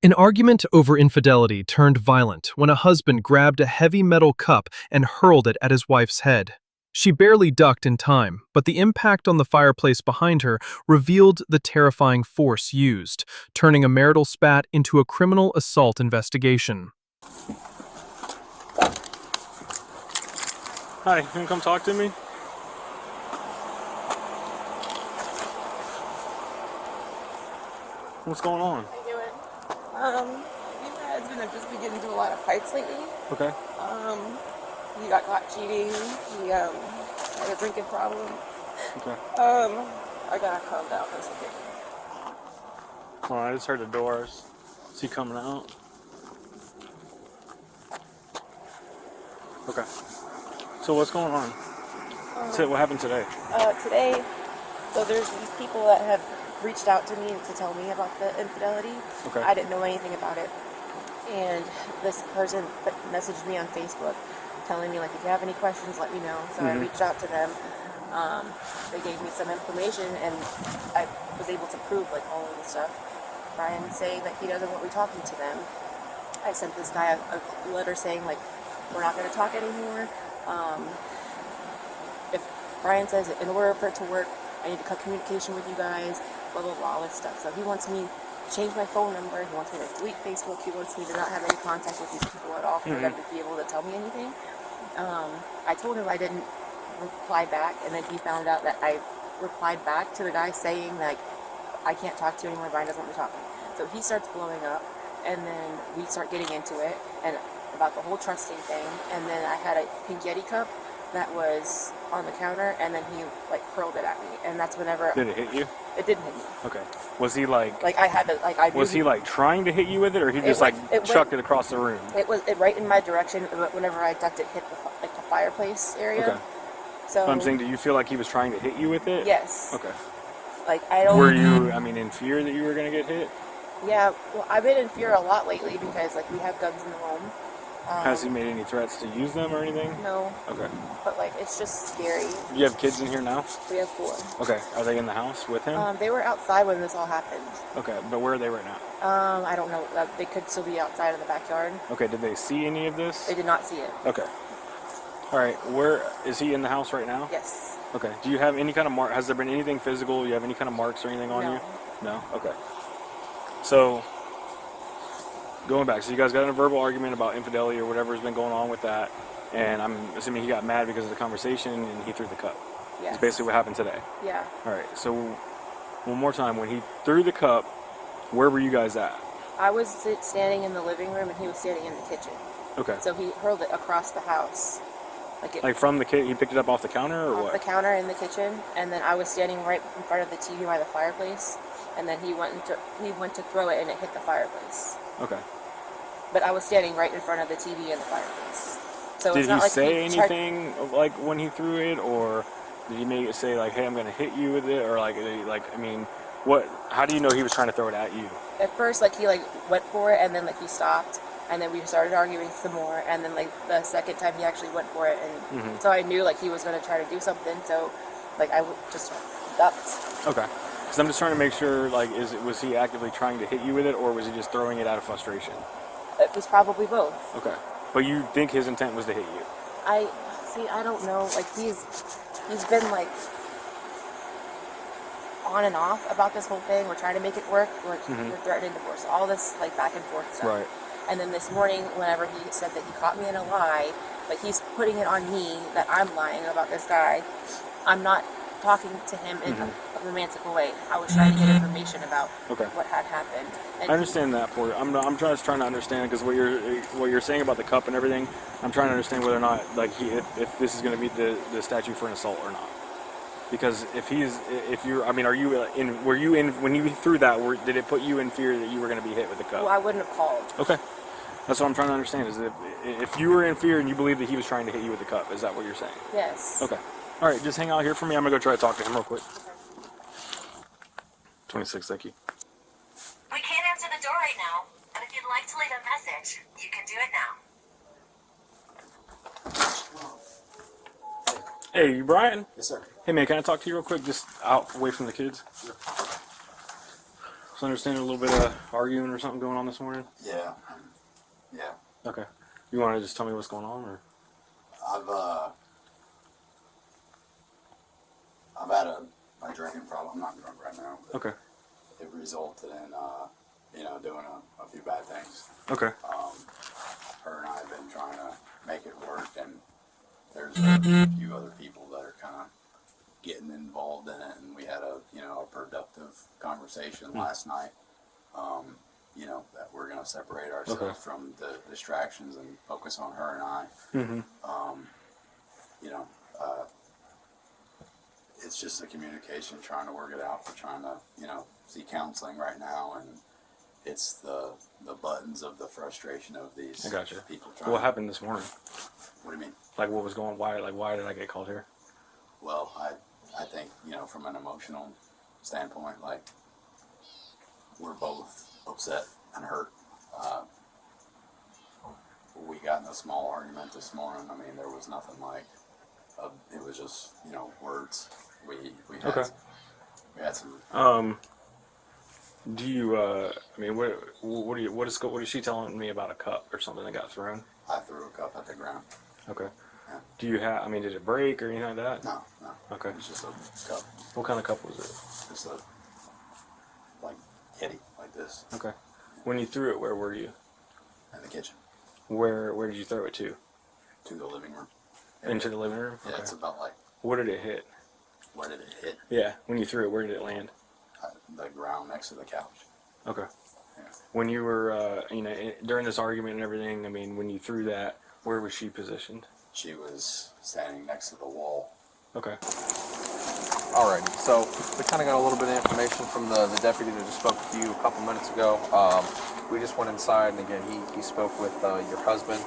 An argument over infidelity turned violent when a husband grabbed a heavy metal cup and hurled it at his wife's head. She barely ducked in time, but the impact on the fireplace behind her revealed the terrifying force used, turning a marital spat into a criminal assault investigation. Hi, you can come talk to me? What's going on? How you doing? You guys just been getting into a lot of fights lately. Okay. He got caught cheating. He had a drinking problem. Okay. I gotta calm down for a second. Well, I just heard the doors. Is he coming out? Okay. So what's going on? What happened today? Today, so there's these people that have reached out to me to tell me about the infidelity. Okay. I didn't know anything about it. And this person messaged me on Facebook telling me, like, if you have any questions, let me know. So I reached out to them. They gave me some information, and I was able to prove, like, all of the stuff. Brian saying that he doesn't want me talking to them. I sent this guy a letter saying, like, we're not going to talk anymore. If Brian says, in order for it to work, I need to cut communication with you guys, blah, blah, blah, all this stuff. So he wants me to change my phone number. He wants me to delete Facebook. He wants me to not have any contact with these people at all for them to be able to tell me anything. I told him I didn't reply back, and then he found out that I replied back to the guy saying, like, I can't talk to you anymore, Brian doesn't want me talking. So he starts blowing up, and then we start getting into it, and about the whole trusting thing, and then I had a pink Yeti cup that was on the counter, and then he, like, hurled it at me, and that's whenever... Did it hit you? It didn't hit me. Okay. Was he like... Like, I had to, like, I... Was he, like, trying to hit you with it, or he just, chucked it across the room? It was right in my direction, but whenever I ducked, it hit, the fireplace area. Okay. So... I'm saying, do you feel like he was trying to hit you with it? Yes. Okay. Like, I don't... Were you, in fear that you were going to get hit? Yeah, well, I've been in fear a lot lately because, like, we have guns in the home. Has he made any threats to use them or anything? No. Okay. But, like, it's just scary. Do you have kids in here now? We have 4. Okay. Are they in the house with him? They were outside when this all happened. Okay, but where are they right now? I don't know. They could still be outside in the backyard. Okay, did they see any of this? They did not see it. Okay. All right, where is he in the house right now? Yes. Okay. Do you have any kind of mark? Has there been anything physical? Do you have any kind of marks or anything on you? No. Okay. So, going back, so you guys got in a verbal argument about infidelity or whatever has been going on with that, and I'm assuming he got mad because of the conversation and he threw the cup. Yes. That's basically what happened today. Yeah. All right. So, one more time, when he threw the cup, where were you guys at? I was standing in the living room and he was standing in the kitchen. Okay. So he hurled it across the house. Like from the kitchen, he picked it up off the counter or off what? the counter in the kitchen, and then I was standing right in front of the TV by the fireplace, and then he went to throw it and it hit the fireplace. Okay. But I was standing right in front of the TV and the fireplace. So Did it's not he like say anything like when he threw it, or did he make it say like, "Hey, I'm going to hit you with it," or what? How do you know he was trying to throw it at you? At first, like, he went for it, and then he stopped, and then we started arguing some more, and then the second time he actually went for it, and so I knew he was going to try to do something, so I just ducked. Okay. Because I'm just trying to make sure, was he actively trying to hit you with it, or was he just throwing it out of frustration? It was probably both. Okay. But you think his intent was to hit you? I don't know. He's been on and off about this whole thing. We're trying to make it work. We're threatening divorce. All this back and forth stuff. Right. And then this morning, whenever he said that he caught me in a lie, he's putting it on me that I'm lying about this guy. I'm not talking to him in a romantical way. I was trying to get information about what had happened. And I understand that for you. I'm just trying to understand, because what you're saying about the cup and everything, I'm trying to understand whether or not if this is going to be the statute for an assault or not. Because are you in when you threw that? Did it put you in fear that you were going to be hit with the cup? Well, I wouldn't have called. Okay. That's what I'm trying to understand, is if you were in fear and you believe that he was trying to hit you with the cup, is that what you're saying? Yes. Okay. All right, just hang out here for me. I'm going to go try to talk to him real quick. 26, thank you. We can't answer the door right now, but if you'd like to leave a message, you can do it now. Hey, you Brian? Yes, sir. Hey, man, can I talk to you real quick, just out, away from the kids? Sure. So I understand a little bit of arguing or something going on this morning? Yeah. Yeah. Okay. You want to just tell me what's going on, or? I've had a drinking problem. I'm not drunk right now. But Okay. it resulted in, doing a few bad things. Okay. Her and I have been trying to make it work, and there's a few other people that are kind of getting involved in it, and we had a productive conversation last night. That we're going to separate ourselves from the distractions and focus on her and I. Mm-hmm. It's just a communication, trying to work it out. We're trying to, see counseling right now, and it's the buttons of the frustration of these I gotcha. people trying. What happened this morning? What do you mean? Like, what was going? Why did I get called here? Well, I think, from an emotional standpoint, like, we're both upset and hurt. We got in a small argument this morning. I mean, there was nothing like, it was just, words. We had some. Do you? What is she telling me about a cup or something that got thrown? I threw a cup at the ground. Okay. Yeah. Do you have? Did it break or anything like that? No. Okay. It was just a cup. What kind of cup was it? Just a, like, kitty, like this. Okay. When you threw it, where were you? In the kitchen. Where did you throw it to? To the living room. Into the living room? Yeah, Okay. it's about like, Where did it hit? where did it hit? Yeah, when you threw it, where did it land? The ground next to the couch. Okay. Yeah. When you were, during this argument and everything, when you threw that, where was she positioned? She was standing next to the wall. Okay. Alrighty, so we kind of got a little bit of information from the deputy that just spoke to you a couple minutes ago. We just went inside, and again, he spoke with your husband.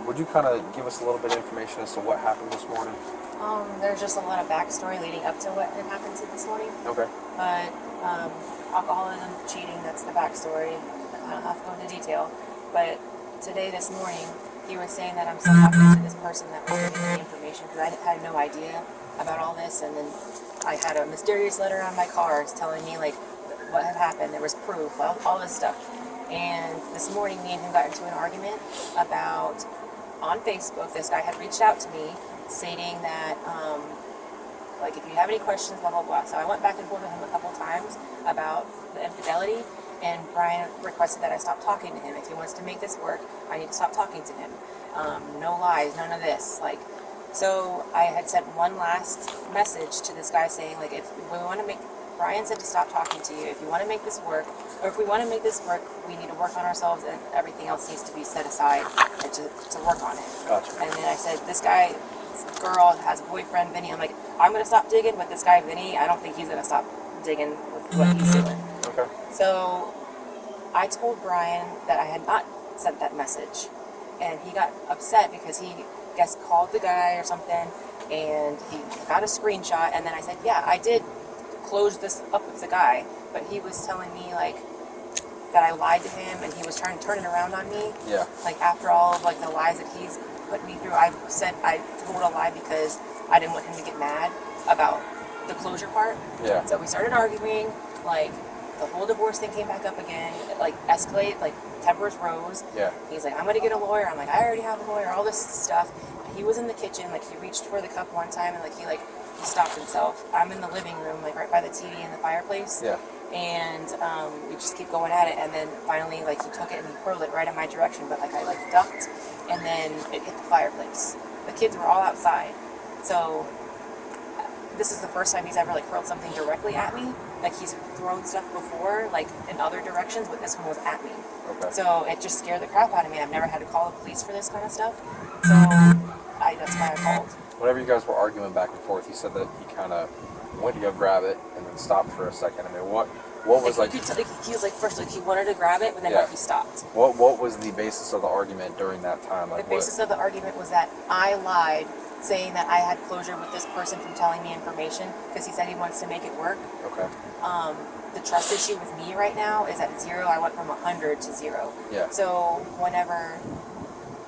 Would you kind of give us a little bit of information as to what happened this morning? There's just a lot of backstory leading up to what had happened to this morning. Okay. But alcoholism, cheating, that's the backstory. I don't have to go into detail. But today, this morning, he was saying that I'm still talking to this person that was giving me the information because I had no idea about all this. And then I had a mysterious letter on my car telling me like what had happened. There was proof, all this stuff. And this morning, me and him got into an argument about, on Facebook, this guy had reached out to me stating that, if you have any questions, blah, blah, blah. So I went back and forth with him a couple times about the infidelity, and Brian requested that I stop talking to him. If he wants to make this work, I need to stop talking to him. No lies, none of this. So I had sent one last message to this guy saying, if we want to make, Brian said to stop talking to you. If you want to make this work, or if we want to make this work, we need to work on ourselves, and everything else needs to be set aside and to work on it. Gotcha. And then I said, this girl has a boyfriend, Vinny. I'm like, I'm going to stop digging with this guy, Vinny. I don't think he's going to stop digging with what he's doing. Okay. So I told Brian that I had not sent that message, and he got upset because he, called the guy or something, and he got a screenshot, and then I said, yeah, I did close this up with the guy, but he was telling me that I lied to him, and he was trying to turn it around on me. Yeah. After all of the lies that he's put me through, I told a lie because I didn't want him to get mad about the closure part. Yeah. So we started arguing, the whole divorce thing came back up again, escalated, tempers rose. Yeah. He's like, I'm gonna get a lawyer. I'm like, I already have a lawyer, all this stuff. He was in the kitchen, he reached for the cup one time, and he stopped himself. I'm in the living room, right by the TV and the fireplace. Yeah. And we just keep going at it, and then finally, he took it and he hurled it right in my direction, but I ducked, and then it hit the fireplace. The kids were all outside, so this is the first time he's ever hurled something directly at me. He's thrown stuff before, in other directions, but this one was at me. Okay. So it just scared the crap out of me. I've never had to call the police for this kind of stuff, so that's why I called. Whenever you guys were arguing back and forth, he said that he kind of went to go grab it and then stopped for a second. What was he was first he wanted to grab it, but then he stopped. What was the basis of the argument during that time? The basis of the argument was that I lied, saying that I had closure with this person from telling me information because he said he wants to make it work. Okay. The trust issue with me right now is at 0. I went from 100 to 0. Yeah. So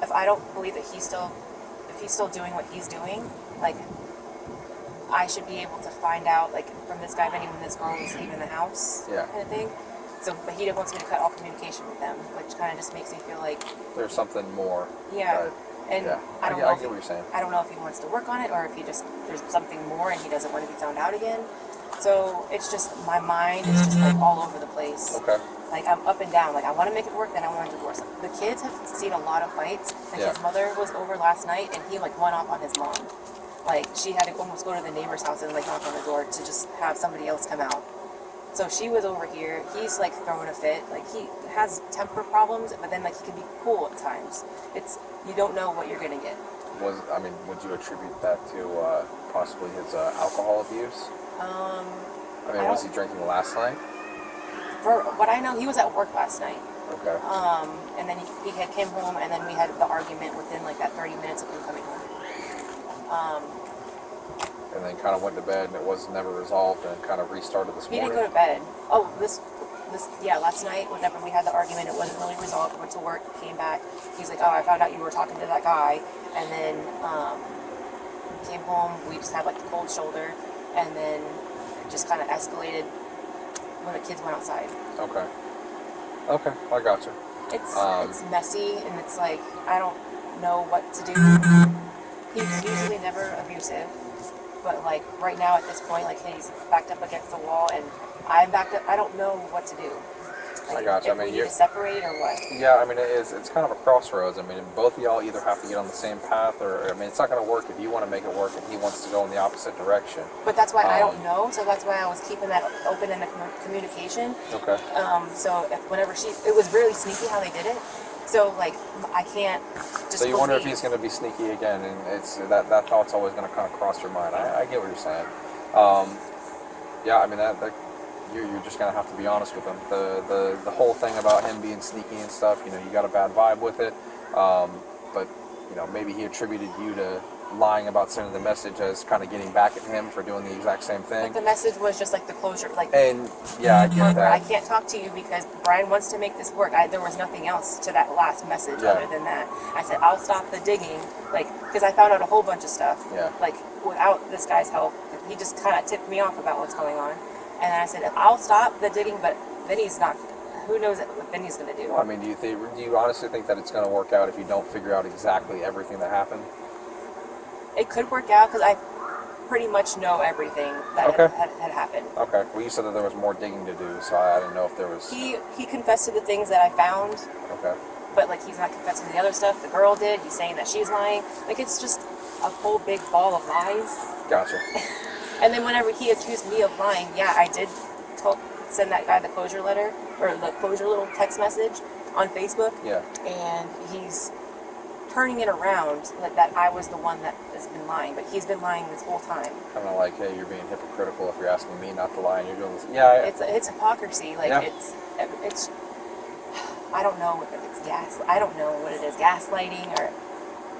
if I don't believe that if he's still doing what he's doing, I should be able to find out, like, from this guy, when this girl is leaving the house, Yeah. kind of thing. So, but he wants me to cut all communication with them, which kind of just makes me feel like, There's something more. yeah. Right. And Yeah. I don't get, know. I get what you're saying. I don't know if he wants to work on it or if he just there's something more and he doesn't want to be found out again. So it's just my mind is just like all over the place. Okay. Like I'm up and down. Like I want to make it work, then I want to divorce. The kids have seen a lot of fights. Like Yeah. his mother was over last night and he like went off on his mom. Like she had to almost go to the neighbor's house and like knock on the door to just have somebody else come out. So she was over here. He's like throwing a fit. Like he has temper problems, but then like he can be cool at times. It's you don't know what you're gonna get. Would you attribute that to possibly his alcohol abuse? Was he drinking last night? For what I know, he was at work last night. Okay. And then he had came home, and then we had the argument within like that 30 minutes of him coming home. And then kind of went to bed, and it was never resolved, and kind of restarted this He morning. didn't go to bed. Oh, last night, whenever we had the argument, it wasn't really resolved. Went to work, came back. He's like, oh, I found out you were talking to that guy. And then came home, we just had like the cold shoulder. And then it just kind of escalated when the kids went outside. Okay. Okay, I got you. It's messy, and it's like, I don't know what to do. He's usually never abusive. But like right now at this point, like he's backed up against the wall and I'm backed up. I don't know what to do. Like, I got you. If we need to separate or what? Yeah, it's kind of a crossroads. Both of y'all either have to get on the same path, or it's not going to work if you want to make it work and he wants to go in the opposite direction. But that's why I don't know. So that's why I was keeping that open in the communication. Okay. So whenever it was really sneaky how they did it. So like I can't just. So you wonder if he's going to be sneaky again, and it's that thought's always going to kind of cross your mind. I get what you're saying. You're just going to have to be honest with him. The whole thing about him being sneaky and stuff, you got a bad vibe with it. But maybe he attributed you to lying about sending the message as kind of getting back at him for doing the exact same thing. Like the message was just like the closure, like. And yeah, I get that. I can't talk to you because Brian wants to make this work. There was nothing else to that last message other than that. I said I'll stop the digging, because I found out a whole bunch of stuff. Yeah. Like without this guy's help, he just kind of tipped me off about what's going on. And I said I'll stop the digging, but Vinny's not. Who knows what Vinny's going to do? Well, do you honestly think that it's going to work out if you don't figure out exactly everything that happened? It could work out because I pretty much know everything that had happened. Okay. Well, you said that there was more digging to do, so I didn't know if there was. He confessed to the things that I found. Okay. But like he's not confessing to the other stuff. The girl did. He's saying that she's lying. Like it's just a whole big ball of lies. Gotcha. And then whenever he accused me of lying, yeah, I did send that guy the closure letter or the closure little text message on Facebook. Yeah. And he's turning it around that I was the one that has been lying, but he's been lying this whole time. Kind of like, hey, you're being hypocritical if you're asking me not to lie and you're doing this. Yeah. It's hypocrisy. Like it's. I don't know if it's I don't know what it is, gaslighting or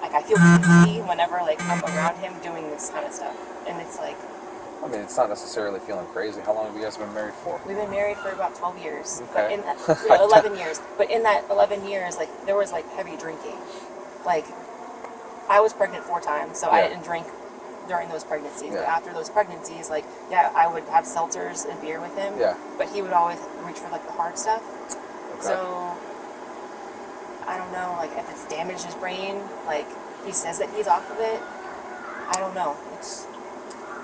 like I feel guilty whenever like I'm around him doing this kind of stuff, and it's like. It's not necessarily feeling crazy. How long have you guys been married for? We've been married for about 12 years. Okay. But in that 11 years. But in that 11 years, like there was like heavy drinking. Like I was pregnant 4 times, so I didn't drink during those pregnancies. Yeah. But after those pregnancies, like I would have seltzers and beer with him. Yeah. But he would always reach for like the hard stuff. Okay. So I don't know, like if it's damaged his brain, like he says that he's off of it. I don't know. It's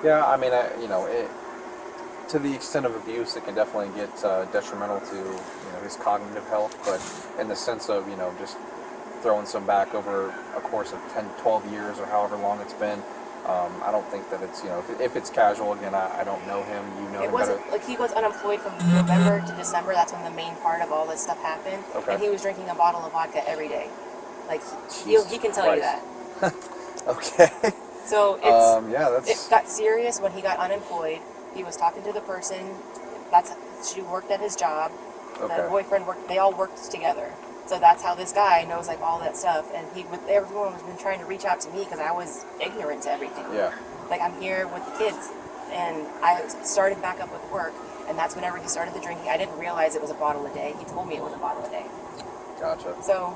Yeah, to the extent of abuse, it can definitely get detrimental to his cognitive health. But in the sense of just throwing some back over a course of 10, 12 years or however long it's been, I don't think that it's if it's casual. Again, I don't know him. You know him better. It wasn't like he was unemployed from November to December. That's when the main part of all this stuff happened. Okay. And he was drinking a bottle of vodka every day. Like he can tell you that. Okay. So that's. It got serious when he got unemployed. He was talking to the person. She worked at his job. Okay. The boyfriend worked. They all worked together. So that's how this guy knows like all that stuff. And everyone has been trying to reach out to me because I was ignorant to everything. Yeah. Like I'm here with the kids, and I started back up with work, and that's whenever he started the drinking. I didn't realize it was a bottle a day. He told me it was a bottle a day. Gotcha. So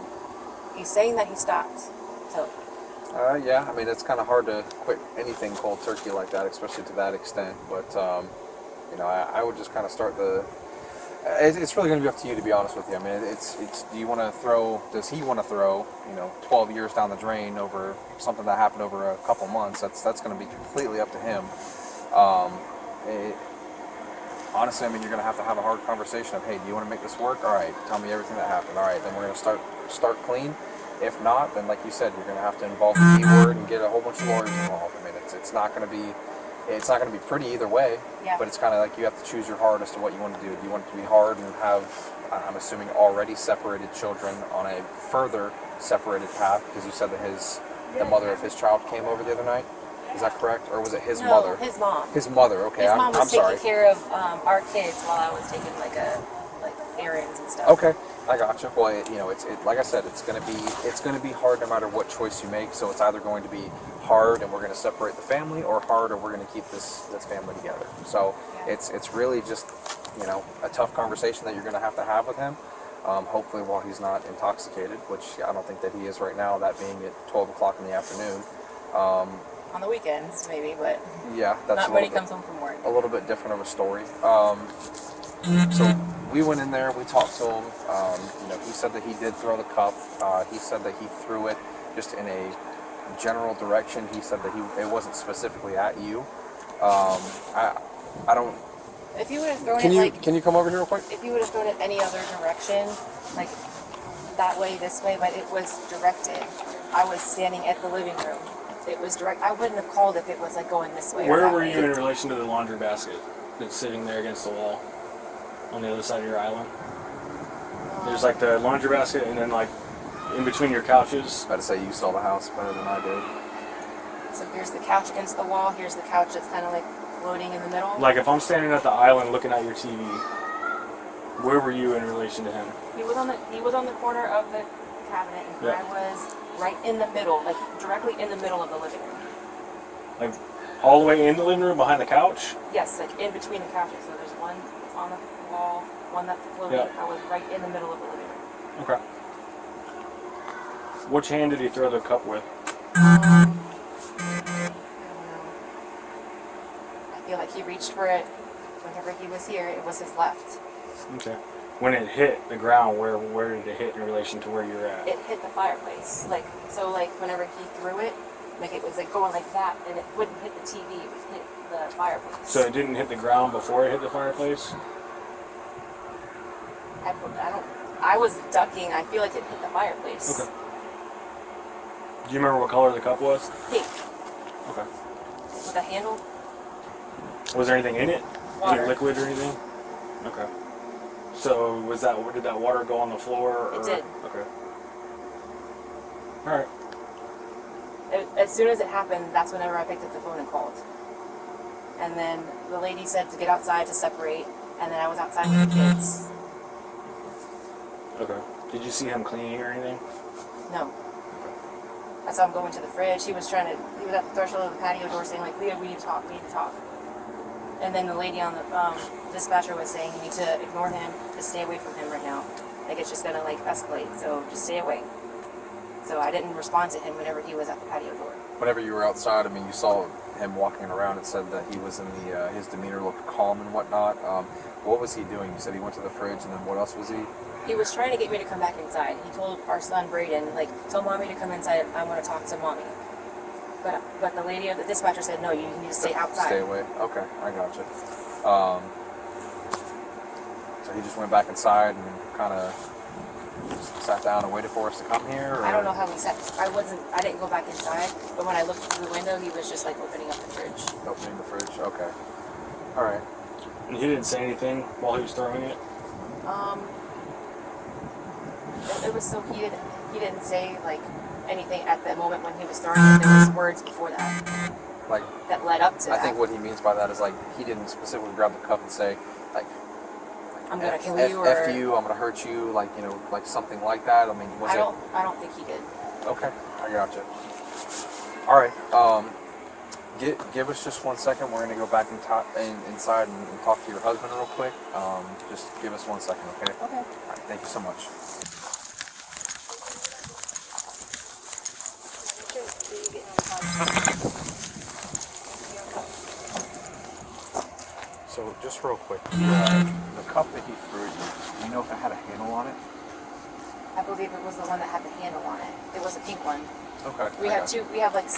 he's saying that he stopped. So Yeah, I mean, it's kind of hard to quit anything cold turkey like that, especially to that extent. But, you know, I would just kind of start the... It's really going to be up to you, to be honest with you. I mean, do you want to throw... Does he want to throw, you know, 12 years down the drain over something that happened over a couple months? That's going to be completely up to him. Honestly, I mean, you're going to have a hard conversation of, hey, do you want to make this work? All right, tell me everything that happened. All right, then we're going to start clean. If not, then like you said, you're going to have to involve the B word and get a whole bunch of lawyers involved. I mean, it's not going to be pretty either way. Yeah. But it's kind of like you have to choose your heart as to what you want to do. Do you want it to be hard and have, I'm assuming, already separated children on a further separated path? Because you said that the mother of his child came over the other night. Is that correct, or was it his mother? His mom. His mother. Okay, His mom was I'm sorry. taking care of our kids while I was taking like errands and stuff. Okay, I gotcha. Well, it's like I said, it's gonna be hard no matter what choice you make. So it's either going to be hard and we're gonna separate the family, or hard and we're gonna keep this family together. So it's really just, you know, a tough conversation that you're gonna have with him. Hopefully while he's not intoxicated, which I don't think that he is right now. That being at 12 o'clock in the afternoon. On the weekends, maybe, but Yeah, that's not when he comes home from work. a little bit different of a story. So we went in there, we talked to him. You know, he said that he did throw the cup. He said that he threw it just in a general direction. He said that it wasn't specifically at you. I don't. If you would have thrown it Can you come over here real quick? if you would have thrown it any other direction, like that way, this way, but it was directed. I was standing at the living room. It was direct. I wouldn't have called if it was like going this way. or Where that were way. you in relation to the laundry basket that's sitting there against the wall on the other side of your island? There's like the laundry basket, and then like in between your couches. I had to say you saw the house better than I did. So here's the couch against the wall. Here's the couch that's kind of like floating in the middle. Like if I'm standing at the island looking at your TV, where were you in relation to him? He was on the corner of the cabinet, and Yeah. I was right in the middle, like directly in the middle of the living room. Like all the way in the living room behind the couch? Yes, like in between the couches. So there's one that's on the wall, one that's floating. Yeah. I was right in the middle of the living room. Okay. Which hand did he throw the cup with? I don't know. I feel like he reached for it whenever he was here. It was his left. Okay. When it hit the ground, where did it hit in relation to where you're at? It hit the fireplace. Like whenever he threw it, like it was like going like that, and it wouldn't hit the TV. It would hit the fireplace. So it didn't hit the ground before it hit the fireplace? I was ducking. I feel like it hit the fireplace. Okay. Do you remember what color the cup was? Pink Okay. with a handle. Was there anything in it? Water. Any liquid or anything? Okay. So did that water go on the floor? Or? It did. Okay. All right. As soon as it happened, that's whenever I picked up the phone and called. And then the lady said to get outside to separate, and then I was outside with the kids. Okay. Did you see him cleaning or anything? No. I saw him go into the fridge. He was at the threshold of the patio door saying like, Leah, we need to talk. And then the lady on the dispatcher was saying you need to ignore him, just stay away from him right now. Like it's just gonna like escalate, so just stay away. So I didn't respond to him whenever he was at the patio door. Whenever you were outside, I mean, you saw him walking around. It said that he was in his demeanor looked calm and whatnot. What was he doing? You said he went to the fridge, and then what else was he? He was trying to get me to come back inside. He told our son Braden, like, tell mommy to come inside. I want to talk to mommy. But the lady of the dispatcher said, no, you need to stay outside. Stay away. Okay, I gotcha. So he just went back inside and kind of sat down and waited for us to come here? Or? I don't know how he sat. I didn't go back inside, but when I looked through the window, he was just like opening up the fridge. Opening the fridge, okay. All right. And he didn't say anything while he was throwing it? It was so heated. He didn't say like anything at the moment when he was throwing it. There was words before that. Like that led up to I think what he means by that is like he didn't specifically grab the cup and say like I'm gonna kill you or F you, I'm gonna hurt you, like, you know, like something like that. I mean, I don't think he did. Okay, I gotcha. All right, give us just 1 second. We're gonna go back inside and talk to your husband real quick. Just give us 1 second, okay? Okay. All right, thank you so much. So just real quick, the cup that he threw at you, do you know if it had a handle on it? I believe it was the one that had the handle on it. It was a pink one. Okay. We have two. We have like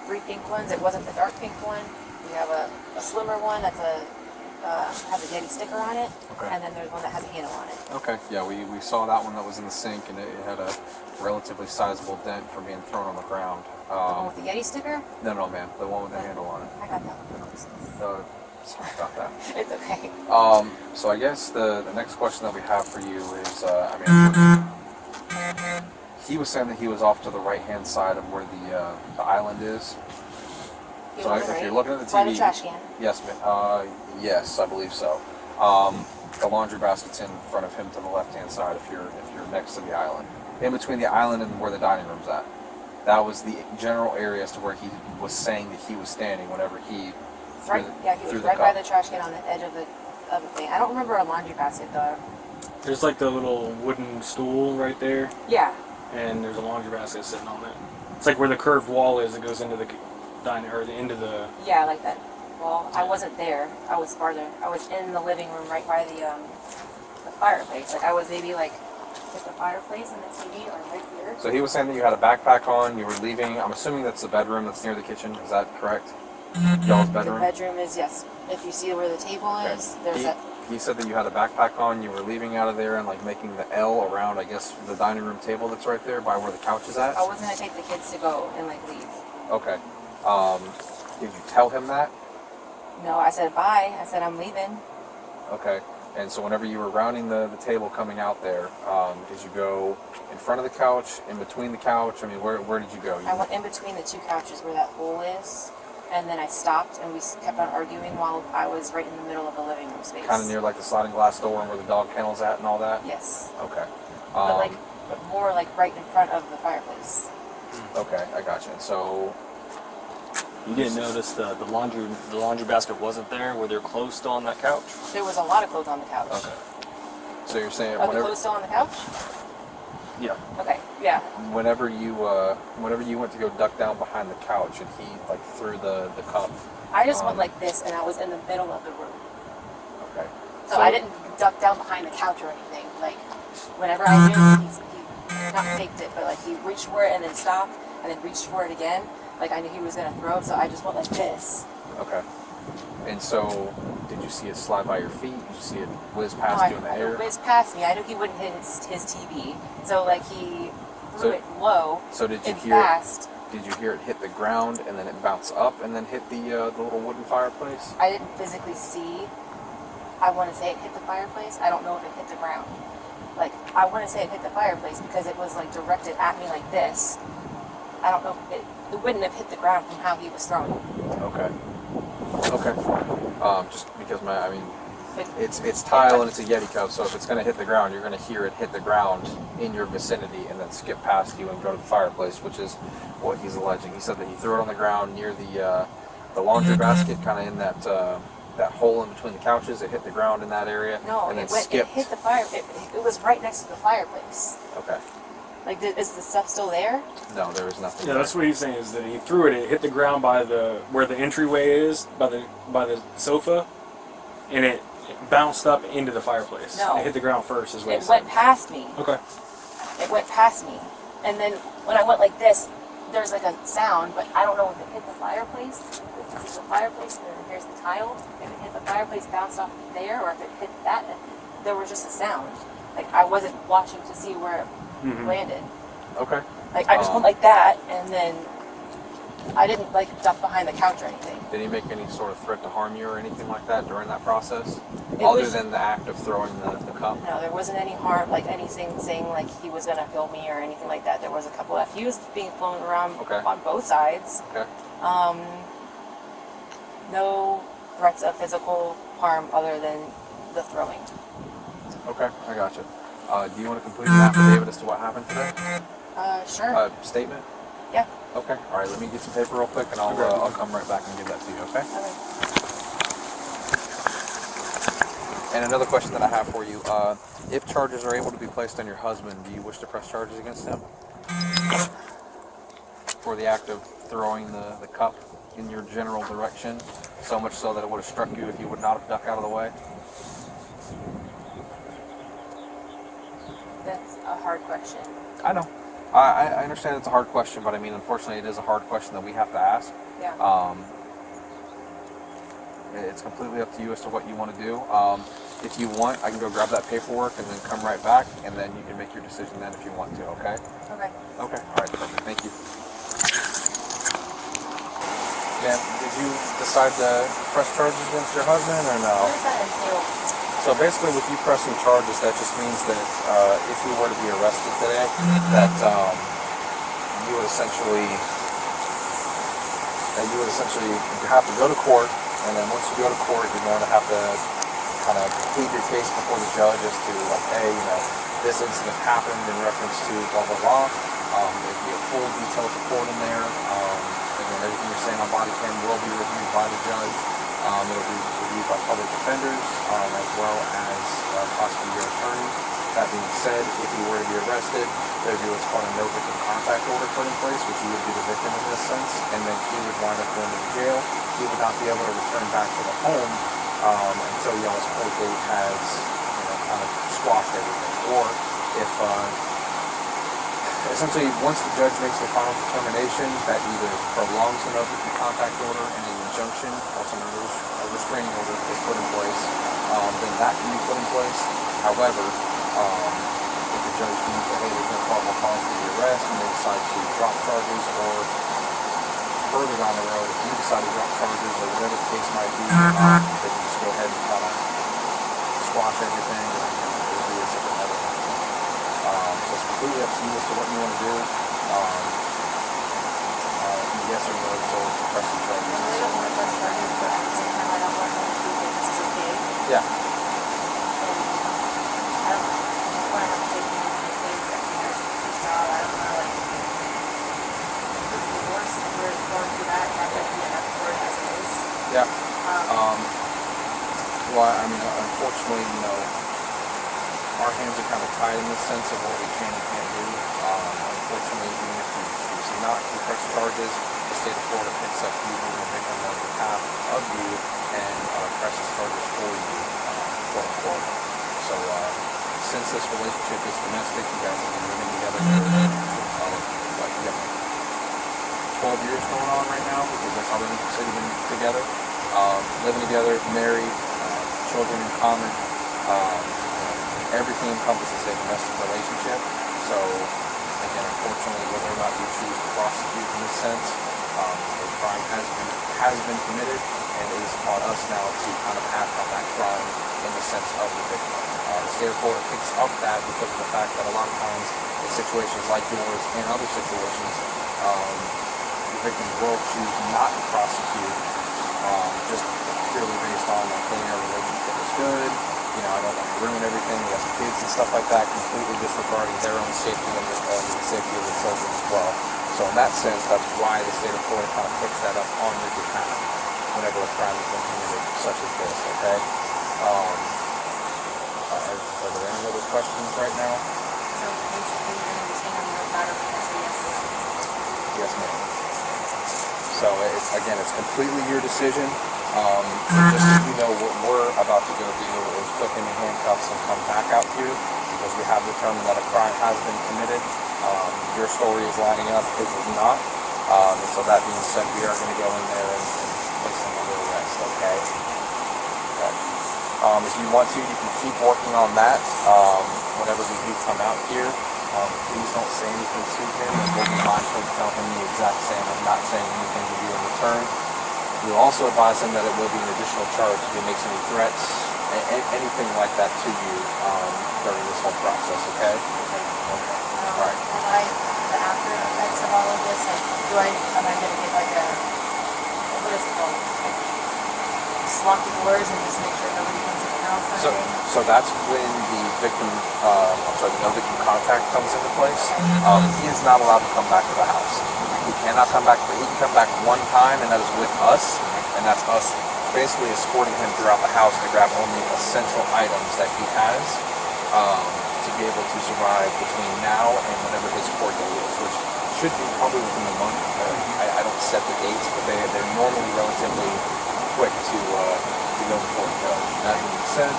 three pink ones. It wasn't the dark pink one. We have a slimmer one that's has a Yeti sticker on it, Okay. and then there's one that has a handle on it. Okay, yeah, we saw that one that was in the sink, and it had a relatively sizable dent from being thrown on the ground. The one with the Yeti sticker? No, man, the one with the handle on it. I got that one. Sorry about that. It's okay. So I guess the next question that we have for you is, he was saying that he was off to the right-hand side of where the island is. So if you're looking at the TV, by the trash can. Yes, yes, I believe so. The laundry basket's in front of him to the left-hand side. If you're next to the island, in between the island and where the dining room's at, that was the general area as to where he was saying that he was standing whenever he Right, he was right by the trash can on the edge of the thing. I don't remember a laundry basket though. There's like the little wooden stool right there, Yeah. and there's a laundry basket sitting on it. It's like where the curved wall is that goes into the dining or into the. Yeah, like that. Well, I wasn't there. I was farther. I was in the living room right by the fireplace. Like I was maybe like with the fireplace and the TV like right here. So he was saying that you had a backpack on. You were leaving. I'm assuming that's the bedroom that's near the kitchen. Is that correct? Y'all's bedroom. The bedroom is, yes. If you see where the table is, there's that. He said that you had a backpack on. You were leaving out of there and like making the L around, I guess, the dining room table that's right there by where the couch is at. I was gonna take the kids to go and like leave. Okay. Did you tell him that? No, I said bye. I said I'm leaving. Okay. And so whenever you were rounding the table coming out there, did you go in front of the couch, in between the couch? I mean, where did you go? I went in between the two couches where that hole is, and then I stopped and we kept on arguing while I was right in the middle of the living room space. Kind of near like the sliding glass door and where the dog kennel's at and all that? Yes. Okay. But more like right in front of the fireplace. Okay, I gotcha. So You didn't notice the laundry basket wasn't there? Were there clothes still on that couch? There was a lot of clothes on the couch. Okay. So you're saying Are the whenever clothes still on the couch? Yeah. Okay, yeah. whenever you went to go duck down behind the couch and he like threw the cup. I just went like this and I was in the middle of the room. Okay. So I didn't duck down behind the couch or anything. Like, whenever I knew he not faked it, but like he reached for it and then stopped and then reached for it again. Like I knew he was gonna throw it, so I just went like this. Okay. And so, did you see it slide by your feet? Did you see it whiz past you in the air? It whizzed past me. I knew he wouldn't hit his TV. So like he threw it low So did you and hear fast. Did you hear it hit the ground and then it bounce up and then hit the little wooden fireplace? I didn't physically see. I want to say it hit the fireplace. I don't know if it hit the ground. Like, I want to say it hit the fireplace because it was like directed at me like this. I don't know if it wouldn't have hit the ground from how he was throwing it. Okay. Just because it's tile and it's a Yeti cup, so if it's going to hit the ground, you're going to hear it hit the ground in your vicinity and then skip past you and go to the fireplace, which is what he's alleging. He said that he threw it on the ground near the laundry basket, kind of in that hole in between the couches. It hit the ground in that area. No, and then it skipped. hit the fire. It was right next to the fireplace. Okay. Like, is the stuff still there? No, there was nothing. Yeah, there. that's what he's saying is that he threw it. It hit the ground by where the entryway is, by the sofa, and it bounced up into the fireplace. No. It hit the ground first, is what It he's went saying. past me. Okay. It went past me, and then when I went like this, there's like a sound, but I don't know if it hit the fireplace. This is the fireplace, and then here's the tile. If it hit the fireplace, bounced off there, or if it hit that, there was just a sound. Like, I wasn't watching to see where it landed. Okay. Like, I just went like that, and then I didn't like duck behind the couch or anything. Did he make any sort of threat to harm you or anything like that during that process? It Other was- than the act of throwing the cup? No, there wasn't any harm, like anything saying like he was gonna kill me or anything like that. There was a couple of FUs being flown around on both sides. Okay. No threats of physical harm other than the throwing. Okay, I gotcha. Do you want to complete an affidavit as to what happened today? Sure. Statement? Yeah. Okay. All right. Let me get some paper real quick, and I'll come right back and give that to you. Okay. Okay. And another question that I have for you: if charges are able to be placed on your husband, do you wish to press charges against him? for the act of throwing the cup in your general direction, so much so that it would have struck you if you would not have ducked out of the way? That's a hard question. I know. I understand it's a hard question, but I mean, unfortunately, it is a hard question that we have to ask. Yeah. It's completely up to you as to what you want to do. If you want, I can go grab that paperwork and then come right back, and then you can make your decision then if you want to, okay? Okay. Okay, all right, perfect, thank you. Ma'am, did you decide to press charges against your husband or no? What does that entail? So basically with you pressing charges, that just means that if you were to be arrested today, that you would essentially have to go to court, and then once you go to court, you're going to have to kind of plead your case before the judge as to like, hey, this incident happened in reference to blah blah blah. There'd be a full detailed report in there, and then everything you're saying on body cam will be reviewed by the judge. It'll be reviewed by public defenders as well as possibly your attorney. That being said, if you were to be arrested, there'd be what's called a no victim contact order put in place, which you would be the victim in this sense, and then he would wind up going to the jail. He would not be able to return back to the home until y'all's court date has kind of squashed everything. Or if essentially once the judge makes the final determination that either prolongs the no victim contact order and an injunction, also known as a restraining order, is put in place, then that can be put in place. However, if the judge deems that hey, there's no probable cause for the arrest and they decide to drop charges, or further down the road, if you decide to drop charges or whatever the case might be, they can just go ahead and kind of squash everything and it'll be a different matter. So it's completely up to you as to what you want to do. Yes or no to press the charges. I really don't want to press charges, but at the same time, I don't want to prove that this is okay. Yeah. I don't want to have to take any things that you guys job. I don't want to divorce if we're going through that. That's like the enough for it as it is. Yeah. Well, I mean, unfortunately, our hands are kind of tied in the sense of what we can and can't do. Unfortunately, even if you choose not to press charges, the state of Florida picks up you and will pick on behalf of you and presses charges for you, quote unquote. So, since this relationship is domestic, you guys have been living together for, you got 12 years going on right now, because that's how long you said you've been together. Living together, married, children in common, everything encompasses a domestic relationship. So, again, unfortunately, whether or not you choose to prosecute in this sense, a crime has been committed, and it is upon us now to kind of act on that crime in the sense of the victim. The state of Florida picks up that because of the fact that a lot of times in situations like yours and other situations, the victims will choose not to prosecute just purely based on like, hey, our relationship is good, I don't want to ruin everything, we have kids and stuff like that, completely disregarding their own safety and the safety of the children as well. So in that sense, that's why the state of Florida kind of picks that up on your behalf whenever a crime has been committed such as this, okay? Are there any other questions right now? So basically, you're going to be staying on your daughter because of yes. Yes, ma'am. So it's completely your decision. Just so you know, what we're about to go do is put him in handcuffs and come back out here because we have determined that a crime has been committed. Your story is lining up, his is not. And so that being said, we are going to go in there and place him under arrest, okay? If you want to, you can keep working on that. Whenever we do come out here, please don't say anything to him, and we'll be mindful to tell him the exact same. I'm not saying anything to you in return. We'll also advise him that it will be an additional charge if he makes any threats, anything like that to you during this whole process, okay? All right. The after effects of all of this, am I going to get like what is it called? Lock the doors and just make sure nobody comes in the house? So that's when the victim, the no victim contact comes into place. He is not allowed to come back to the house. He cannot come back, but he can come back one time, and that is with us, and that's us basically escorting him throughout the house to grab only essential items that he has to be able to survive between now and whenever his court date is, which should be probably within a month. they're normally relatively quick to go before the judge. That being said,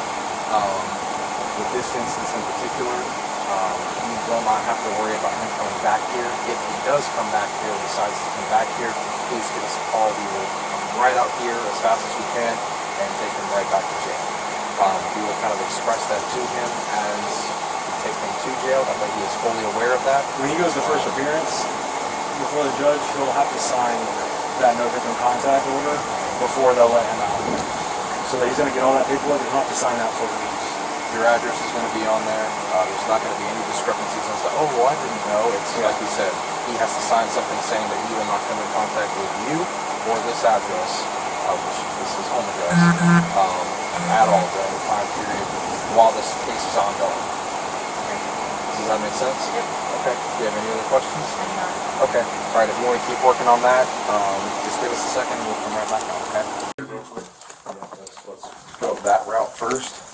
with this instance in particular, you will not have to worry about him coming back here. If he does come back here, decides to come back here, please give us a call. We will come right out here as fast as we can and take him right back to jail. We will kind of express that to him as we take him to jail. That way he is fully aware of that. When he goes to first appearance before the judge, he'll have to sign that no victim contact order before they'll let him out. So he's going to get all that paperwork and he'll have to sign that for the week. Your address is going to be on there. There's not going to be any discrepancies and stuff. Oh, well, I didn't know. It's like you said, he has to sign something saying that he will not come in contact with you or this address, which this is home address, at all during the time period while this case is ongoing. Does that make sense? Yep. Okay. Do you have any other questions? I'm not. Okay. All right. If you want to keep working on that, just give us a second and we'll come right back out. Okay. Let's go that route first.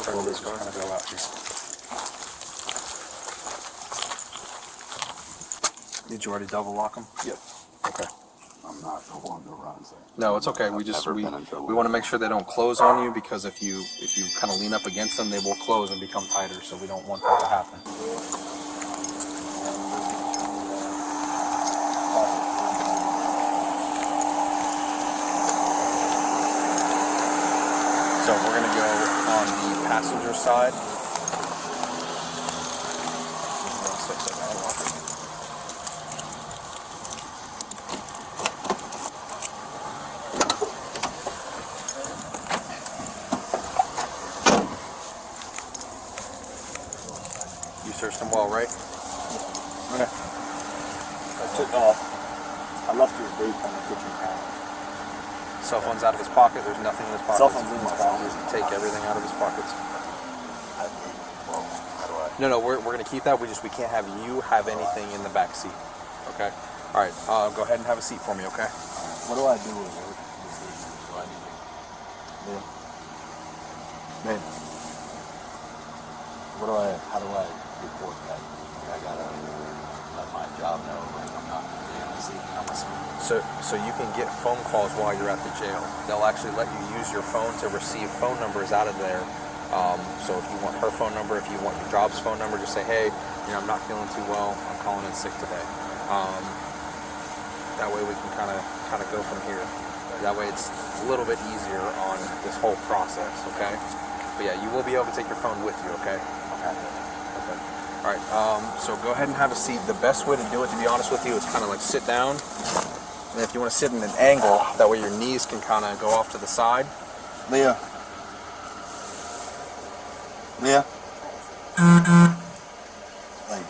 We'll just kind of go out here. Did you already double lock them? Yep. Okay. I'm not the one to run, so. No, it's okay. We want to make sure they don't close on you, because if you kind of lean up against them, they will close and become tighter. So we don't want that to happen. So we're going to go on the passenger side. You searched them well, right? Okay. I left your vape on the kitchen counter. Cell phone's out of his pocket. There's nothing in his pocket. Cell phone's in his pocket. Take everything out of his pockets. Well, how do I? No, we're gonna keep that. We can't have you have anything in the back seat. Okay. All right. Go ahead and have a seat for me. Okay. What do I do with it? Do I need to? Man. How do I report that? I gotta let my job know when I'm not being received. I'm assuming. So you can get phone calls while you're at the jail. They'll actually let you use your phone to receive phone numbers out of there. So if you want her phone number, if you want your job's phone number, just say, hey, I'm not feeling too well. I'm calling in sick today. That way we can kind of go from here. That way it's a little bit easier on this whole process, okay? But yeah, you will be able to take your phone with you, okay? Okay. All right, so go ahead and have a seat. The best way to do it, to be honest with you, is kind of like sit down. And if you want to sit in an angle, that way your knees can kind of go off to the side. Leah. Like,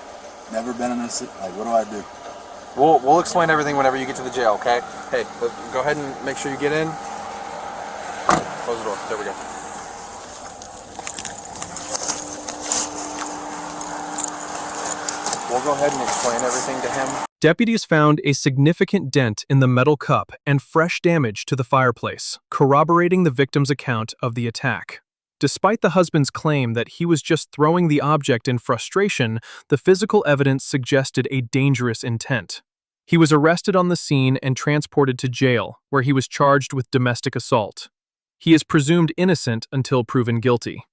never been in this. Like, what do I do? We'll explain everything whenever you get to the jail, okay? Hey, go ahead and make sure you get in. Close the door. There we go. We'll go ahead and explain everything to him. Deputies found a significant dent in the metal cup and fresh damage to the fireplace, corroborating the victim's account of the attack. Despite the husband's claim that he was just throwing the object in frustration, the physical evidence suggested a dangerous intent. He was arrested on the scene and transported to jail, where he was charged with domestic assault. He is presumed innocent until proven guilty.